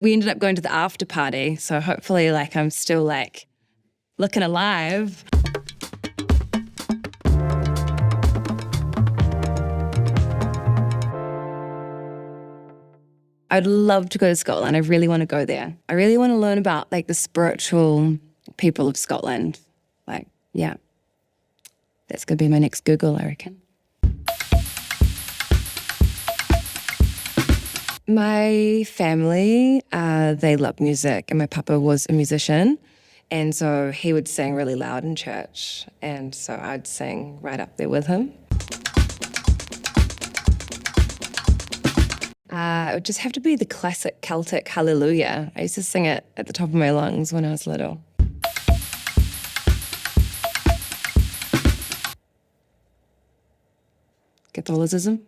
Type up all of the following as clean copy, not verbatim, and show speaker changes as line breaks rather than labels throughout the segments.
We ended up going to the after party, so hopefully like I'm still like looking alive. I'd love to go to Scotland. I really want to go there. I really want to learn about like the spiritual people of Scotland. Like, yeah, that's going to be my next Google, I reckon. My family, they love music, and my papa was a musician, and so he would sing really loud in church, and so I'd sing right up there with him. It would just have to be the classic Celtic Hallelujah. I used to sing it at the top of my lungs when I was little. Catholicism.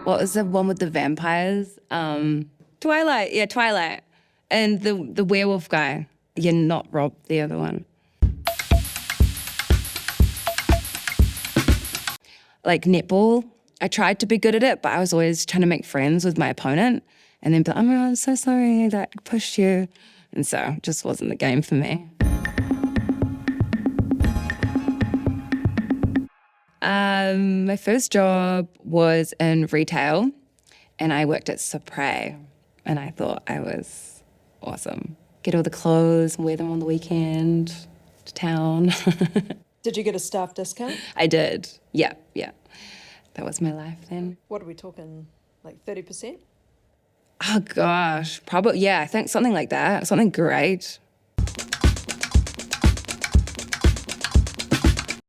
What was the one with the vampires? Twilight. Yeah, Twilight. And the werewolf guy. Yeah, not Rob, the other one. Like netball, I tried to be good at it, but I was always trying to make friends with my opponent and then be like, oh my God, I'm so sorry that I pushed you. And so it just wasn't the game for me. My first job was in retail, and I worked at Supre, and I thought I was awesome. Get all the clothes and wear them on the weekend to town.
Did you get a staff discount?
I did. Yeah. That was my life then.
What are we talking, like 30%?
Oh gosh, probably, yeah, I think something like that. Something great.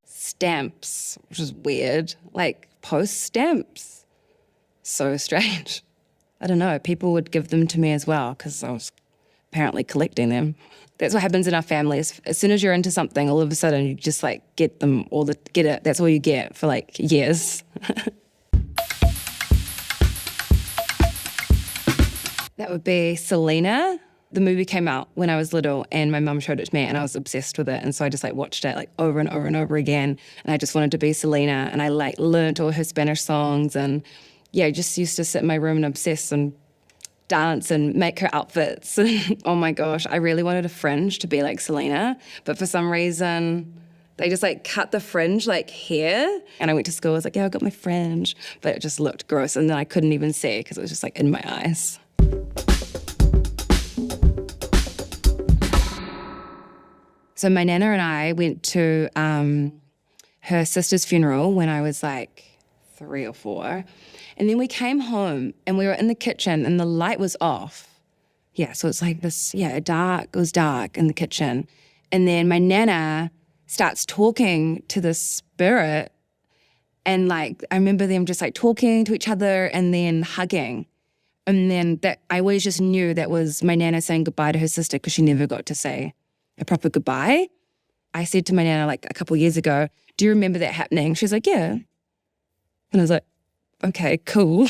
Stamps, which is weird. Like post stamps. So strange. I don't know, people would give them to me as well because I was apparently collecting them. That's what happens in our families. As soon as you're into something, all of a sudden you just like get it. That's all you get for like years. That would be Selena. The movie came out when I was little and my mum showed it to me and I was obsessed with it. And so I just like watched it like over and over and over again. And I just wanted to be Selena. And I like learned all her Spanish songs and yeah, I just used to sit in my room and obsess and dance and make her outfits. Oh my gosh, I really wanted a fringe to be like Selena, but for some reason they just like cut the fringe like here. And I went to school, I was like, yeah, I got my fringe, but it just looked gross and then I couldn't even see because it was just like in my eyes. So my nana and I went to her sister's funeral when I was like 3 or 4. And then we came home and we were in the kitchen and the light was off. Yeah, so it's like this, it was dark in the kitchen. And then my nana starts talking to the spirit and like, I remember them just like talking to each other and then hugging. And then that I always just knew that was my nana saying goodbye to her sister because she never got to say a proper goodbye. I said to my nana like a couple of years ago, do you remember that happening? She's like, yeah. And I was like, okay, cool.